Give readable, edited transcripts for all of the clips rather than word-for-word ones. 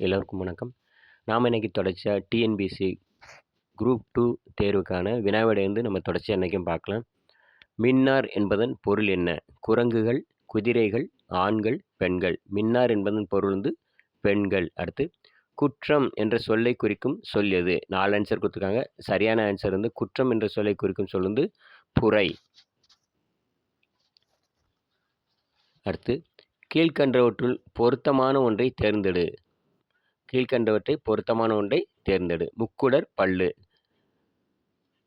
எல்லோருக்கும் வணக்கம். நாம் இன்னைக்கு தொடர்ச்சியாக டிஎன்பிஎஸ்சி குரூப் 2 தேர்வுக்கான வினாவிடை நம்ம தொடர்ச்சியாக இன்றைக்கும் பார்க்கலாம். மின்னார் என்பதன் பொருள் என்ன? குரங்குகள், குதிரைகள், ஆண்கள், பெண்கள். மின்னார் என்பதன் பொருள் பெண்கள். அடுத்து, குற்றம் என்ற சொல்லை குறிக்கும் சொல் எது? 4 ஆன்சர் கொடுத்துருக்காங்க. சரியான ஆன்சர் குற்றம் என்ற சொல்லை குறிக்கும் சொல் புரை. அடுத்து, கீழ்கண்டவற்றுள் பொருத்தமான ஒன்றை தேர்ந்தெடு. கீழ்கண்டவற்றை பொருத்தமான ஒன்றை தேர்ந்தெடு. முக்குடர் பல்லு.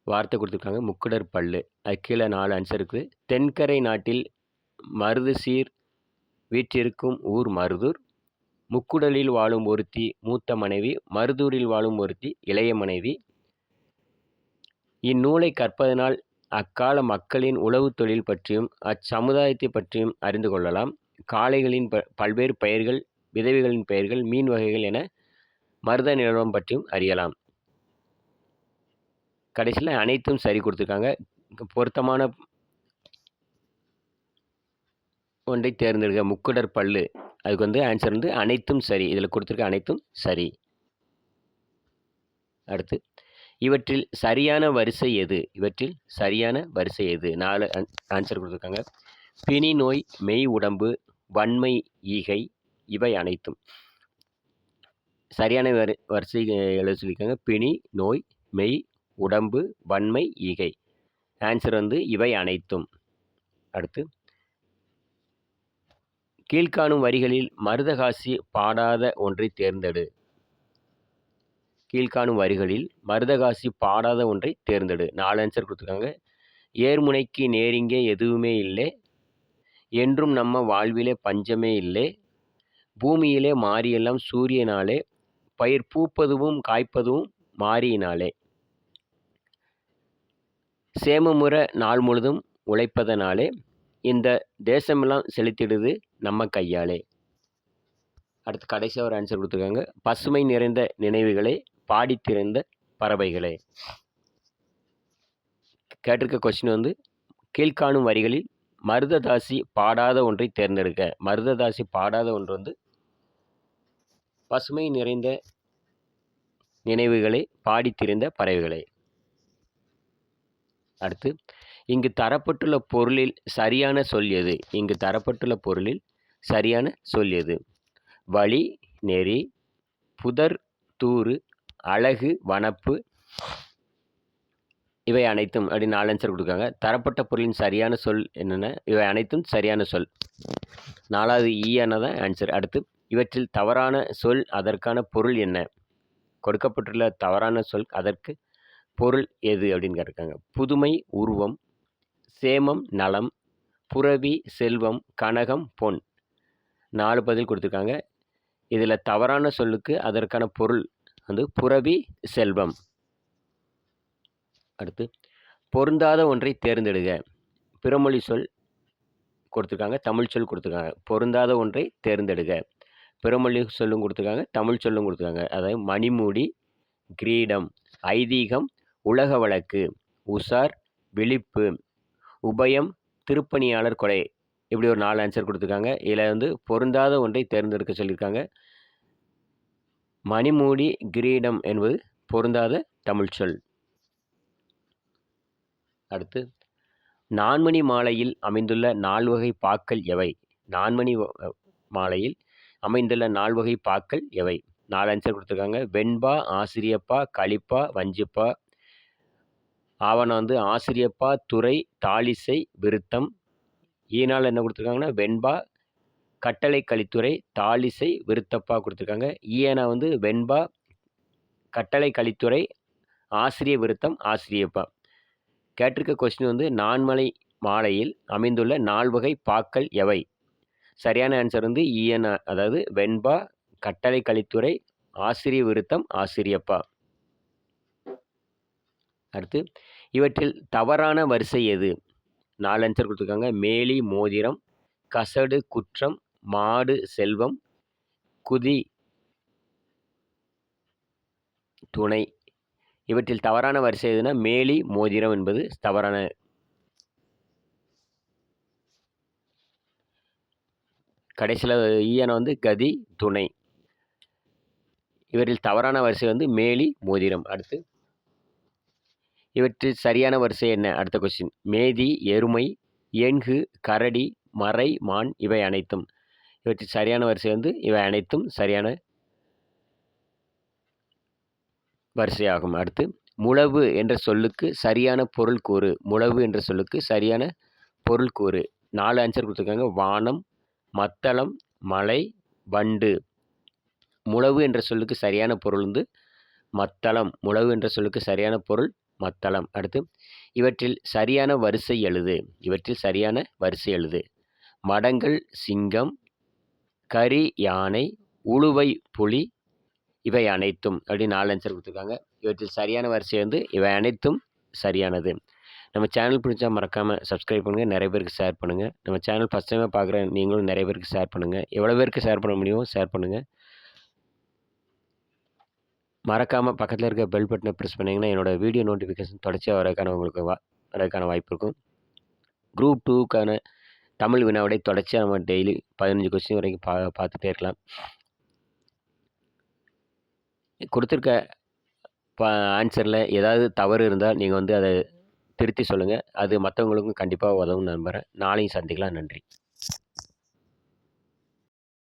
வார்த்தை கொடுத்துருக்காங்க, முக்குடர் பல்லு. அது கீழே 4 ஆன்சர் இருக்குது. தென்கரை நாட்டில் மருது சீர் வீற்றிருக்கும் ஊர் மருதூர். முக்குடலில் வாழும் ஒருத்தி மூத்த மனைவி, மருதூரில் வாழும் ஒருத்தி இளைய மனைவி. இந்நூலை கற்பதனால் அக்கால மக்களின் உழவு தொழில் பற்றியும் அச்சமுதாயத்தை பற்றியும் அறிந்து கொள்ளலாம். காளைகளின் பல்வேறு பெயர்கள், விதவைகளின் பெயர்கள், மீன் வகைகள் என மருத நிலவரம் பற்றியும் அறியலாம். கடைசியில் அனைத்தும் சரி கொடுத்துருக்காங்க. பொருத்தமான ஒன்றை தேர்ந்தெடுக்க. முக்குடர் பல்லு, அதுக்கு ஆன்சர் அனைத்தும் சரி. இதில் கொடுத்துருக்க அனைத்தும் சரி. அடுத்து, இவற்றில் சரியான வரிசை எது? இவற்றில் சரியான வரிசை எது? 4 ஆன்சர் கொடுத்துருக்காங்க. பிணி நோய், மெய் உடம்பு, வன்மை ஈகை, இவை அனைத்தும். சரியான வரிசை எழுத சொல்லியிருக்காங்க. பிணி நோய், மெய் உடம்பு, வன்மை ஈகை. ஆன்சர் இவை அனைத்தும். அடுத்து, கீழ்காணும் வரிகளில் மருதகாசி பாடாத ஒன்றை தேர்ந்தெடு. கீழ்காணும் வரிகளில் மருதகாசி பாடாத ஒன்றை தேர்ந்தெடு. 4 ஆன்சர் கொடுத்துருக்காங்க. ஏர்முனைக்கு நேரிங்கே எதுவுமே இல்லை, என்றும் நம்ம வாழ்விலே பஞ்சமே இல்லை, பூமியிலே மாறியெல்லாம் சூரியனாலே, பயிர் பூப்பதுவும் காய்ப்பதும் மாறியினாலே, சேமமுற நாள் முழுதும் உழைப்பதனாலே, இந்த தேசமெல்லாம் செலுத்திடுது நம்ம கையாலே. அடுத்து கடைசியாக ஒரு ஆன்சர் கொடுத்துருக்காங்க. பசுமை நிறைந்த நினைவுகளை பாடித்திருந்த பறவைகளே. கேட்டிருக்க கொஸ்டின் கீழ்காணும் வரிகளில் மருததாசி பாடாத ஒன்றை தேர்ந்தெடுக்க. மருததாசி பாடாத ஒன்று பசுமை நிறைந்த நினைவுகளை பாடித்திருந்த பறவைகளே. அடுத்து, இங்கு தரப்பட்டுள்ள பொருளில் சரியான சொல் எது? இங்கு தரப்பட்டுள்ள பொருளில் சரியான சொல் எது? வழி, நெறி, புதர், தூறு, அழகு, வனப்பு, இவை அனைத்தும். அப்படி 4 ஆன்சர் கொடுக்காங்க. தரப்பட்ட பொருளின் சரியான சொல் என்னென்ன? இவை அனைத்தும் சரியான சொல். 4வது ஈயானதான் ஆன்சர். அடுத்து, இவற்றில் தவறான சொல் அதற்கான பொருள் என்ன? கொடுக்கப்பட்டுள்ள தவறான சொல் அதற்கு பொருள் எது அப்படின்னு கேட்டிருக்காங்க. புதுமை, உருவம், சேமம், நலம், புரவி, செல்வம், கனகம், பொன். 4 பதில் கொடுத்துருக்காங்க. இதில் தவறான சொல்லுக்கு அதற்கான பொருள் புரவி, செல்வம். அடுத்து, பொருந்தாத ஒன்றை தேர்ந்தெடுக. பிறமொழி சொல் கொடுத்துருக்காங்க, தமிழ் சொல் கொடுத்துருக்காங்க. பொருந்தாத ஒன்றை தேர்ந்தெடுக. பிறமொழி சொல்லும் கொடுத்துருக்காங்க, தமிழ் சொல்லும் கொடுத்துருக்காங்க. அதாவது மணிமூடி, கிரீடம், ஐதீகம், உலக வழக்கு, உசார், விழிப்பு, உபயம், திருப்பணியாளர் கொலை. இப்படி ஒரு 4 ஆன்சர் கொடுத்துருக்காங்க. இதில் பொருந்தாத ஒன்றை தேர்ந்தெடுக்க சொல்லியிருக்காங்க. மணிமூடி, கிரீடம் என்பது பொருந்தாத தமிழ் சொல். அடுத்து, நான்மணி மாலையில் அமைந்துள்ள 4 வகை பாக்கள் எவை? நான்மணி மாலையில் அமைந்துள்ள 4 வகை பாக்கள் எவை? 4 ஆன்சர் கொடுத்துருக்காங்க. வெண்பா, ஆசிரியப்பா, களிப்பா, வஞ்சிப்பா. ஆவணம் ஆசிரியப்பா, துறை, தாளிசை, விருத்தம். ஈனால் என்ன கொடுத்துருக்காங்கன்னா வெண்பா, கட்டளை கலித்துறை, தாளிசை, விருத்தப்பா கொடுத்துருக்காங்க. ஈயனா வெண்பா, கட்டளை கலித்துறை, ஆசிரிய விருத்தம், ஆசிரியப்பா. கேட்டிருக்க கொஸ்டின் நான்மலை மாலையில் அமைந்துள்ள 4 வகை பாக்கள் எவை? சரியான ஆன்சர் ஈயனா, அதாவது வெண்பா, கட்டளை கலித்துறை, ஆசிரிய விருத்தம், ஆசிரியப்பா. அடுத்து, இவற்றில் தவறான வரிசை எது? 4 ஆன்சர் கொடுத்துருக்காங்க. மேலி, மோதிரம், கசடு, குற்றம், மாடு, செல்வம், குதி, துணை. இவற்றில் தவறான வரிசை எதுனா மேலி, மோதிரம் என்பது தவறான. கடைசியில் ஈயன கதி, துணை. இவற்றில் தவறான வரிசை வந்து மேலி, மோதிரம். அடுத்து இவற்றில் சரியான வரிசை என்ன? அடுத்த கொஸ்டின். மேதி, எருமை, ஏன்கு, கரடி, மறை, மான் இவை அனைத்தும். இவற்றில் சரியான வரிசை வந்து இவை அனைத்தும் சரியான வரிசையாகும். அடுத்து முழவு என்ற சொல்லுக்கு சரியான பொருள் கூறு. முழவு என்ற சொல்லுக்கு சரியான பொருள் கூறு. 4 ஆன்சர் கொடுத்துருக்காங்க. வானம், மத்தளம், மலை, வண்டு. முழவு என்ற சொல்லுக்கு சரியான பொருள் வந்து மத்தளம். முழவு என்ற சொல்லுக்கு சரியான பொருள் மத்தளம். அடுத்து இவற்றில் சரியான வரிசை எழுது. இவற்றில் சரியான வரிசை எழுது. மடங்கள் சிங்கம், கரி யானை, உளுவை புலி இவை அனைத்தும் அப்படின்னு 4 ஆன்சர் கொடுத்துருக்காங்க. இவற்றில் சரியான வரிசை வந்து இவை அனைத்தும் சரியானது. நம்ம சேனல் பிடிச்சா மறக்காமல் சப்ஸ்கிரைப் பண்ணுங்கள். நிறைய பேருக்கு ஷேர் பண்ணுங்கள். நம்ம சேனல் ஃபஸ்ட் டைமாக பார்க்குற நீங்களும் நிறைய பேருக்கு ஷேர் பண்ணுங்கள். எவ்வளோ பேருக்கு ஷேர் பண்ண முடியுமோ ஷேர் பண்ணுங்கள். மறக்காமல் பக்கத்தில் இருக்க பெல் பட்டனை ப்ரெஸ் பண்ணிங்கன்னா என்னோடய வீடியோ நோட்டிஃபிகேஷன் தொடர்ச்சியாக வரதுக்கான உங்களுக்கு வரதுக்கான வாய்ப்பு இருக்கும். குரூப் 2க்கான தமிழ் வினாவிடை தொடர்ச்சியாக நம்ம டெய்லி 15 கொஸ்டின் வரைக்கும் பார்த்துட்டே இருக்கலாம். கொடுத்துருக்க ஆன்சரில் ஏதாவது தவறு இருந்தால் நீங்கள் வந்து அதை திருத்தி சொல்லுங்கள். அது மற்றவங்களுக்கும் கண்டிப்பாக உதவும்னு நம்புகிறேன். நாளையும் சந்திக்கலாம். நன்றி.